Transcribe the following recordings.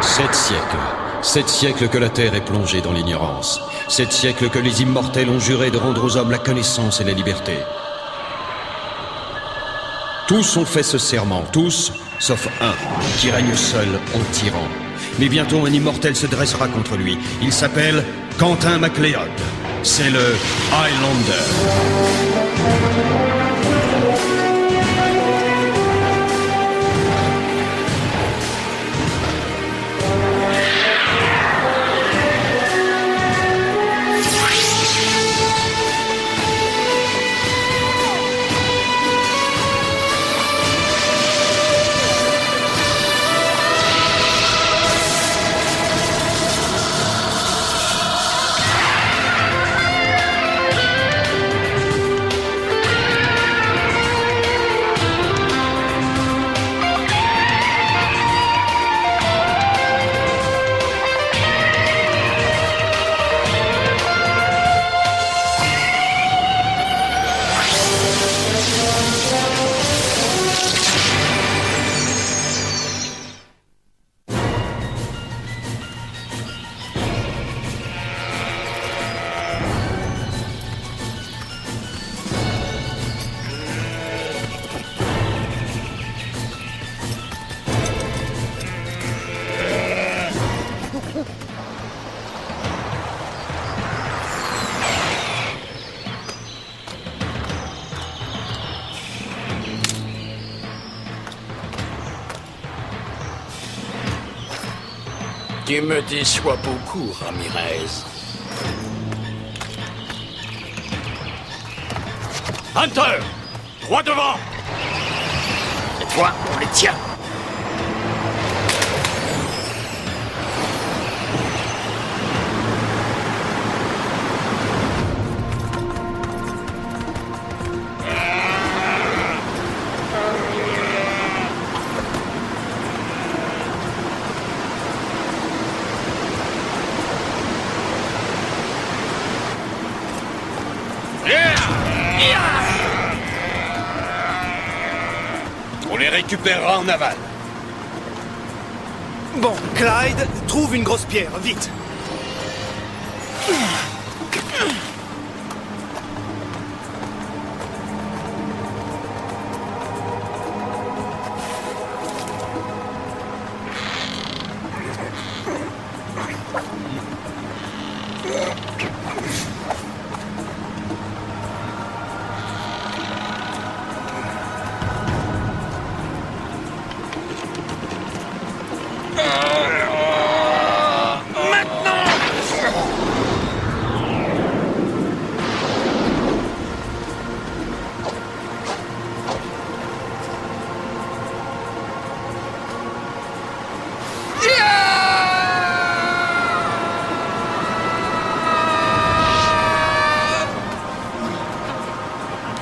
7 siècles. 7 siècles que la Terre est plongée dans l'ignorance. 7 siècles que les immortels ont juré de rendre aux hommes la connaissance et la liberté. Tous ont fait ce serment, tous, sauf un, qui règne seul en tyran. Mais bientôt un immortel se dressera contre lui. Il s'appelle Quentin MacLeod. C'est le Highlander. Tu me déçois beaucoup, Ramirez. Hunter! Droit devant! Cette fois, on les tient! On les récupérera en aval. Bon, Clyde, trouve une grosse pierre, vite.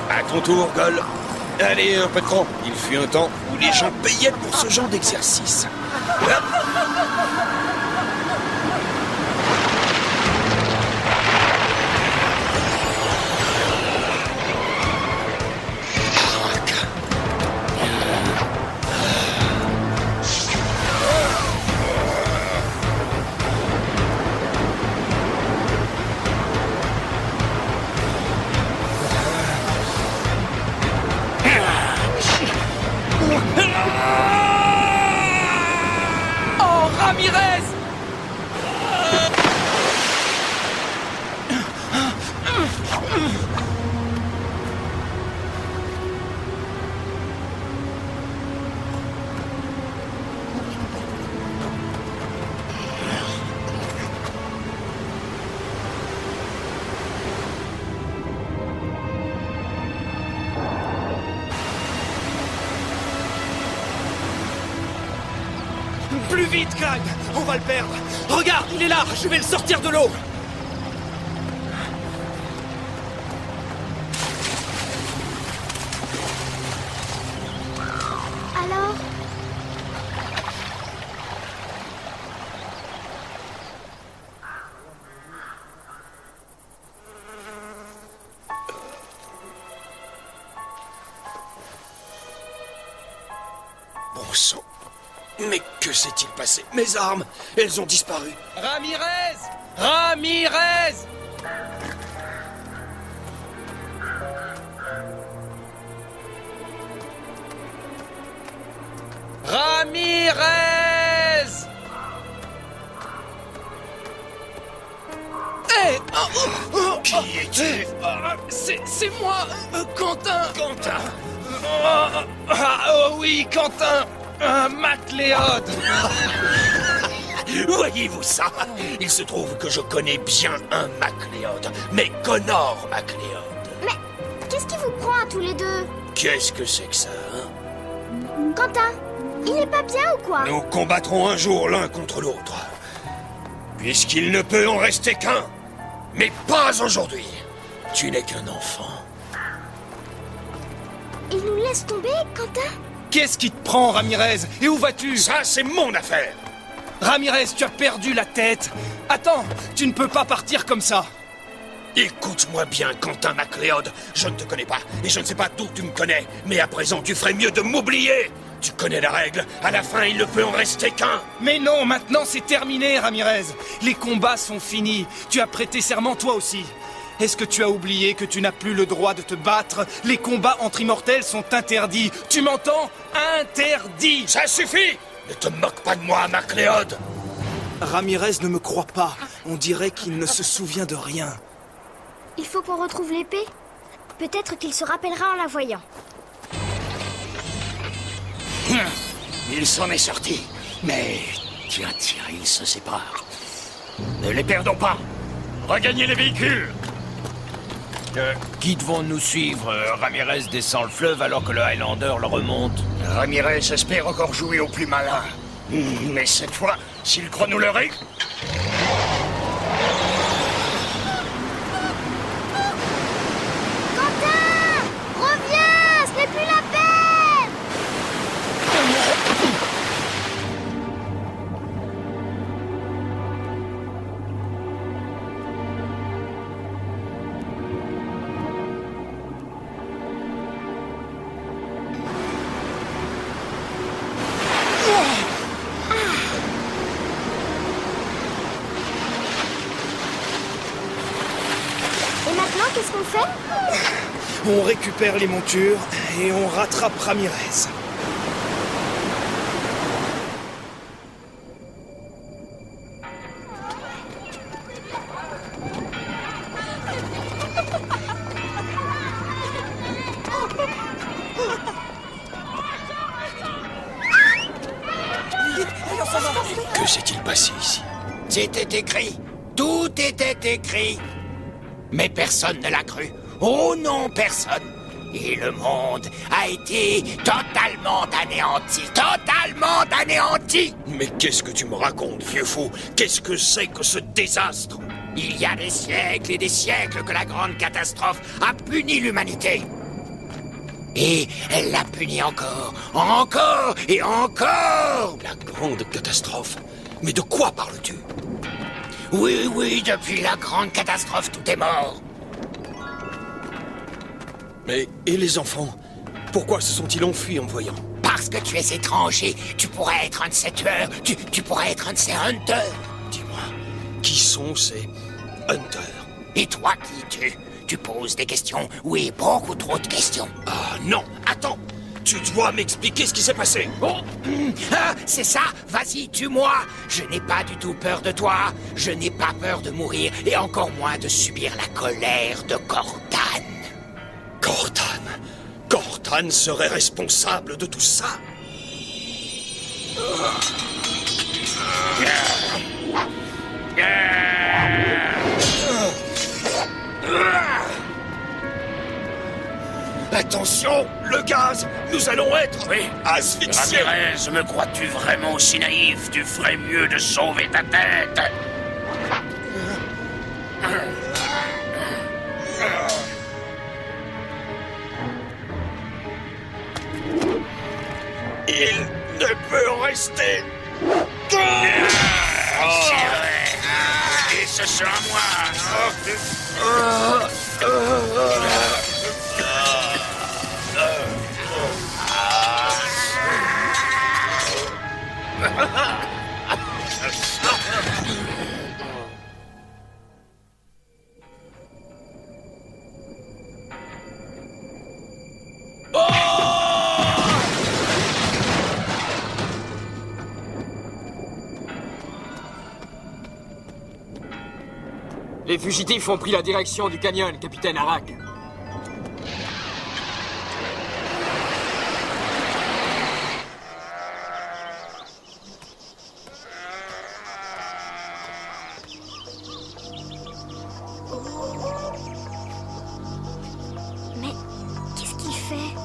À ton tour, Gol. Allez, patron. Il fut un temps où les gens payaient pour ce genre d'exercice. Oh, Ramirez! Plus vite, Clyde! On va le perdre! Regarde, il est là! Je vais le sortir de l'eau! Alors? Bon sang. Mais que s'est-il passé? Mes armes, elles ont disparu. Ramirez! Ramirez! Ramirez! Hé! Qui es-tu? C'est moi, Quentin! Quentin! Oh oui, Quentin! MacLeod! Voyez-vous ça? Il se trouve que je connais bien un MacLeod, mais Connor MacLeod. Mais qu'est-ce qui vous prend à tous les deux? Qu'est-ce que c'est que ça, hein? Quentin, il est pas bien ou quoi? Nous combattrons un jour l'un contre l'autre. Puisqu'il ne peut en rester qu'un. Mais pas aujourd'hui. Tu n'es qu'un enfant. Il nous laisse tomber, Quentin? Qu'est-ce qui te prend, Ramirez? Et où vas-tu? Ça, c'est mon affaire. Ramirez, tu as perdu la tête! Attends, tu ne peux pas partir comme ça! Écoute-moi bien, Quentin MacLeod. Je ne te connais pas, et je ne sais pas d'où tu me connais. Mais à présent, tu ferais mieux de m'oublier. Tu connais la règle. À la fin, il ne peut en rester qu'un. Mais non, maintenant c'est terminé, Ramirez! Les combats sont finis. Tu as prêté serment toi aussi. Est-ce que tu as oublié que tu n'as plus le droit de te battre? Les combats entre immortels sont interdits. Tu m'entends? Interdits! Ça suffit. Ne te moque pas de moi, MacLeod. Ramirez ne me croit pas. On dirait qu'il ne se souvient de rien. Il faut qu'on retrouve l'épée. Peut-être qu'il se rappellera en la voyant. Il s'en est sorti, mais tiens, ils se séparent. Ne les perdons pas. Regagnez les véhicules. Qui devons nous suivre? Ramirez descend le fleuve alors que le Highlander le remonte. Ramirez espère encore jouer au plus malin. Mais cette fois, s'il croit nous leurrer... Quentin! Reviens! Ce n'est plus la peine! Et maintenant, qu'est-ce qu'on fait? On récupère les montures et on rattrape Ramirez. Que s'est-il passé ici? C'était écrit. Tout était écrit. Mais personne ne l'a cru. Oh non, personne. Et le monde a été totalement anéanti. Totalement anéanti. Mais qu'est-ce que tu me racontes, vieux fou? Qu'est-ce que c'est que ce désastre? Il y a des siècles et des siècles que la grande catastrophe a puni l'humanité. Et elle l'a puni encore, encore et encore. La grande catastrophe? Mais de quoi parles-tu? Oui, oui, depuis la grande catastrophe, tout est mort. Mais, et les enfants? Pourquoi se sont-ils enfuis en me voyant? Parce que tu es étranger, tu pourrais être un de ces tueurs, tu pourrais être un de ces hunters. Dis-moi, qui sont ces hunters? Et toi qui tu poses des questions, oui, beaucoup trop de questions. Ah non, attends! Tu dois m'expliquer ce qui s'est passé. Oh, ah, c'est ça, vas-y, tue-moi. Je n'ai pas du tout peur de toi, je n'ai pas peur de mourir, et encore moins de subir la colère de Cortan. Cortan? Cortan serait responsable de tout ça? Attention, le gaz! Nous allons être asphyxiés! Ramirez, me crois-tu vraiment aussi naïf? Tu ferais mieux de sauver ta tête. Il ne peut en rester qu'un! Et ce sera moi. Les fugitifs ont pris la direction du canyon, capitaine Arak. Mais qu'est-ce qu'il fait?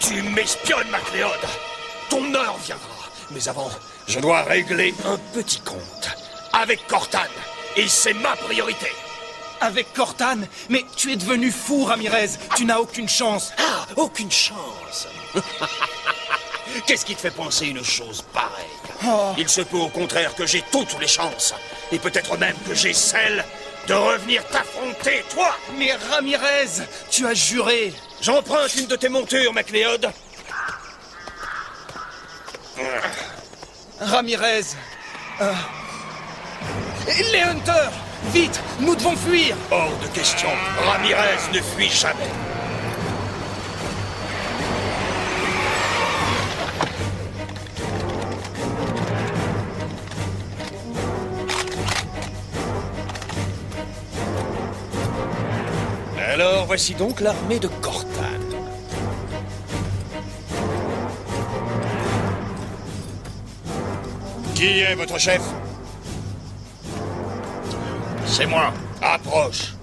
Tu m'espionnes, MacLeod. Ton heure viendra. Mais avant, je dois régler un petit compte. Avec Cortan. Et c'est ma priorité. Avec Cortan? Mais tu es devenu fou, Ramirez. Tu n'as aucune chance. Ah, aucune chance. Qu'est-ce qui te fait penser une chose pareille? Il se peut au contraire que j'ai toutes les chances. Et peut-être même que j'ai celle de revenir t'affronter, toi. Mais Ramirez, tu as juré. J'emprunte une de tes montures, MacLeod. Ramirez. Les Hunters! Vite, nous devons fuir. Hors de question. Ramirez ne fuit jamais. Alors, voici donc l'armée de Cortan. Qui est votre chef? C'est moi. Approche.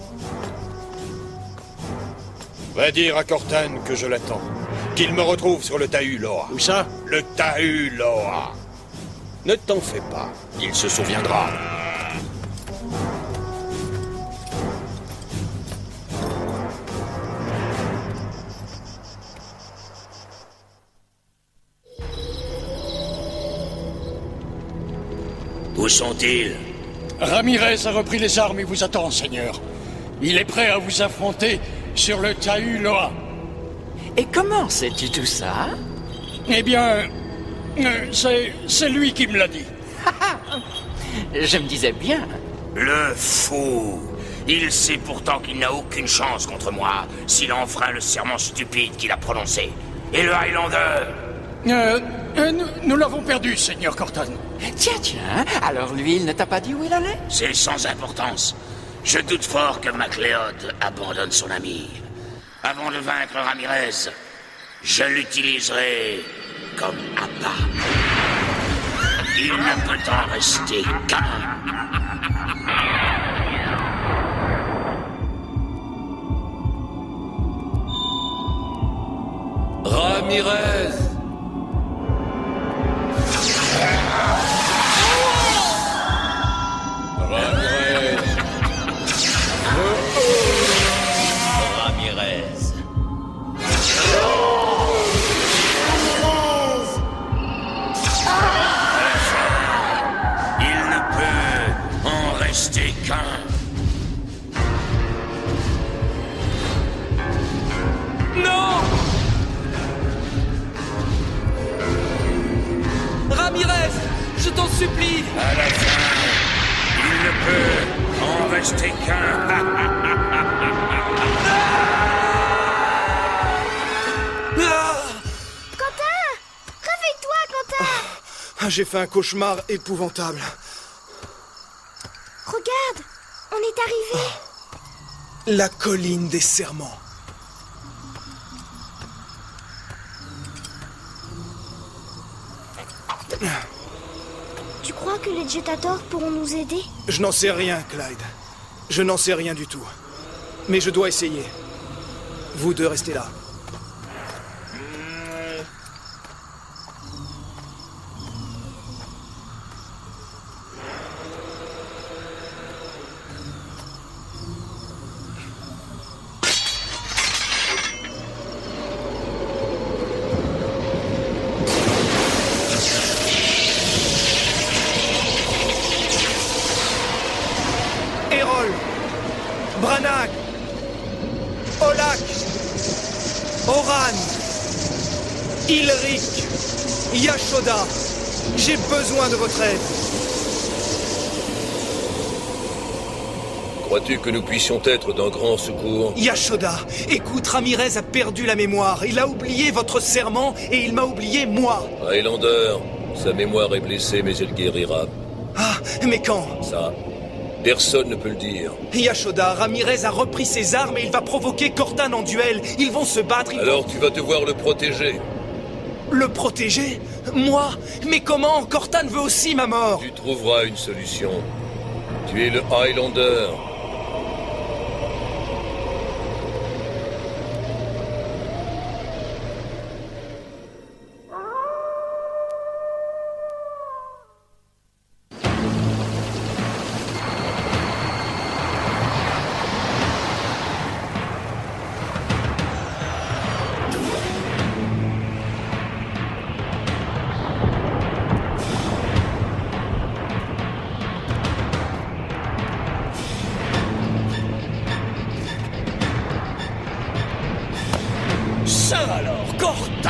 Va dire à Cortan que je l'attends. Qu'il me retrouve sur le Tahu Loa. Où ça? Le Tahu Loa. Ne t'en fais pas. Il se souviendra. Où sont-ils? Ramirez a repris les armes et vous attend, Seigneur. Il est prêt à vous affronter sur le Tahu Loa. Et comment sais-tu tout ça? Eh bien, c'est lui qui me l'a dit. Je me disais bien. Le fou! Il sait pourtant qu'il n'a aucune chance contre moi s'il enfreint le serment stupide qu'il a prononcé. Et le Highlander? Nous l'avons perdu, Seigneur Cortan. Tiens, alors lui, il ne t'a pas dit où il allait? C'est sans importance. Je doute fort que MacLeod abandonne son ami. Avant de vaincre Ramirez, je l'utiliserai comme appât. Il ne peut en rester qu'un. Ramirez! Rester qu'un. Non! Ramirez, je t'en supplie! À la fin, il ne peut en rester qu'un. Quentin! Réveille-toi, Quentin! J'ai fait un cauchemar épouvantable. Regarde! On est arrivé! La colline des serments. Tu crois que les Jetators pourront nous aider? Je n'en sais rien, Clyde. Je n'en sais rien du tout. Mais je dois essayer. Vous deux restez là. Moran, Ilric, Yashoda, j'ai besoin de votre aide. Crois-tu que nous puissions être d'un grand secours? Yashoda, écoute, Ramirez a perdu la mémoire. Il a oublié votre serment et il m'a oublié moi. Highlander, sa mémoire est blessée, mais elle guérira. Ah, mais quand? Ça, personne ne peut le dire. Yashoda, Ramirez a repris ses armes et il va provoquer Cortan en duel. Ils vont se battre. Alors tu vas devoir le protéger. Le protéger? Moi? Mais comment? Cortan veut aussi ma mort. Tu trouveras une solution. Tu es le Highlander. Ça alors, Cortan!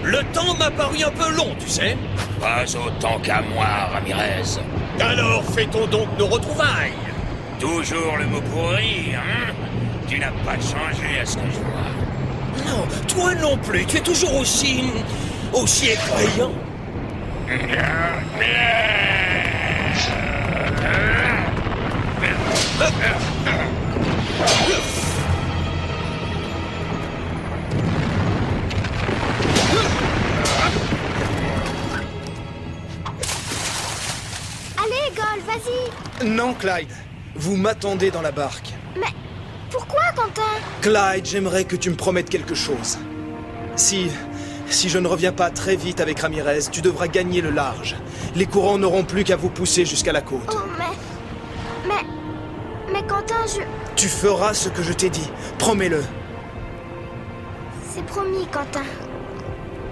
Le temps m'a paru un peu long, tu sais. Pas autant qu'à moi, Ramirez. Alors fait-on donc nos retrouvailles? Toujours le mot pour rire, hein? Tu n'as pas changé à ce que je vois. Non, toi non plus, tu es toujours aussi effrayant. Allez, Gol, vas-y. Non, Clyde. Vous m'attendez dans la barque. Mais pourquoi, Quentin? Clyde, j'aimerais que tu me promettes quelque chose. Si je ne reviens pas très vite avec Ramirez, tu devras gagner le large. Les courants n'auront plus qu'à vous pousser jusqu'à la côte. Oh, mais Quentin, Tu feras ce que je t'ai dit. Promets-le. C'est promis, Quentin.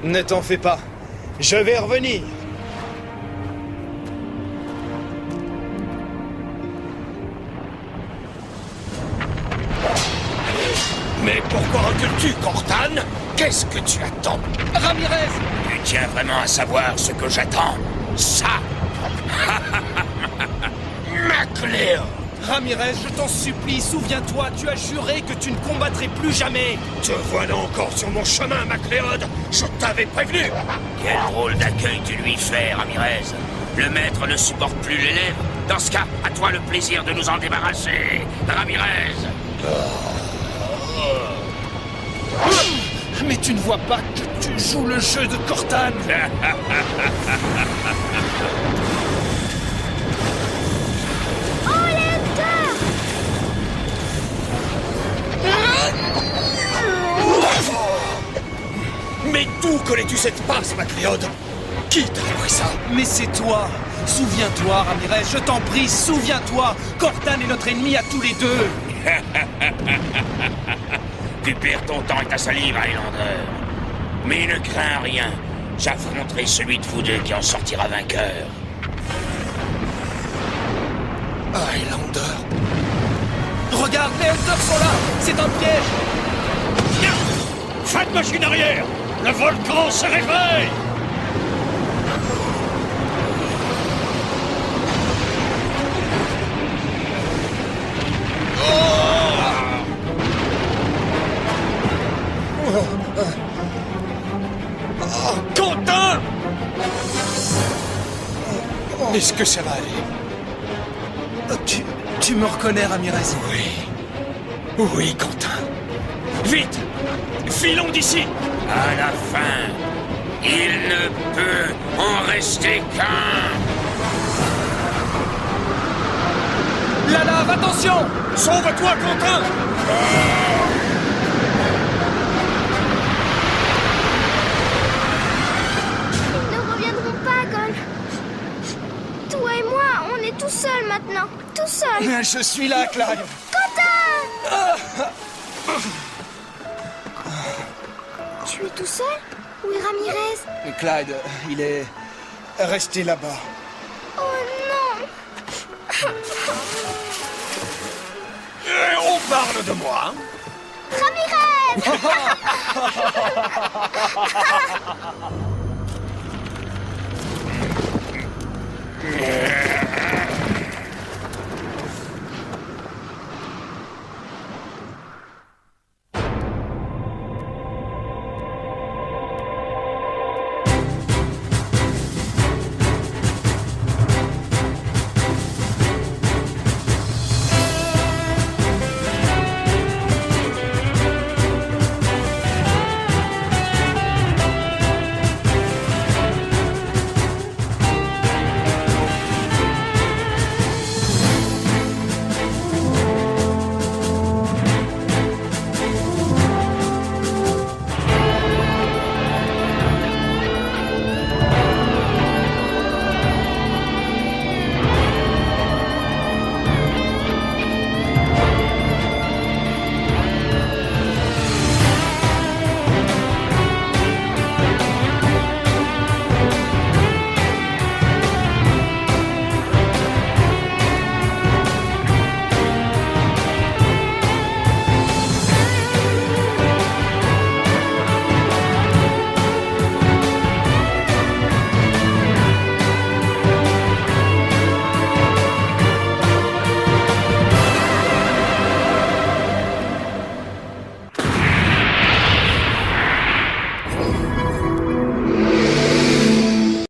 Ne t'en fais pas. Je vais revenir. Mais pourquoi recules-tu, Cortan? Qu'est-ce que tu attends? Ramirez! Tu tiens vraiment à savoir ce que j'attends? Ça! MacLeod! Ramirez, je t'en supplie, souviens-toi, tu as juré que tu ne combattrais plus jamais. Te voilà encore sur mon chemin, MacLeod! Je t'avais prévenu! Quel drôle d'accueil tu lui fais, Ramirez. Le maître ne supporte plus l'élève. Dans ce cas, à toi le plaisir de nous en débarrasser, Ramirez. Mais tu ne vois pas que tu joues le jeu de Cortan. Oh, Léonard! Mais d'où connais-tu cette passe, MacLeod? Qui t'a appris ça? Mais c'est toi. Souviens-toi, Ramirez, je t'en prie, souviens-toi. Cortan est notre ennemi à tous les deux. Tu perds ton temps et ta salive, Highlander. Mais ne crains rien. J'affronterai celui de vous deux qui en sortira vainqueur. Highlander. Regarde, les Hunters sont là. C'est un piège. Faites machine arrière! Le volcan se réveille! Quentin! Est-ce que ça va aller? Tu me reconnais, Ramirez? Oui. Oui, Quentin. Vite! Filons d'ici! À la fin, il ne peut en rester qu'un. La lave, attention! Sauve-toi, Quentin! Ils ne reviendront pas, Gol. Toi et moi, on est tout seuls maintenant. Tout seuls. Je suis là, Clyde. Quentin! Tu es tout seul? Où est Ramirez? Clyde, il est resté là-bas. Oh non! On parle de moi, hein? Ramirez! Ramirez.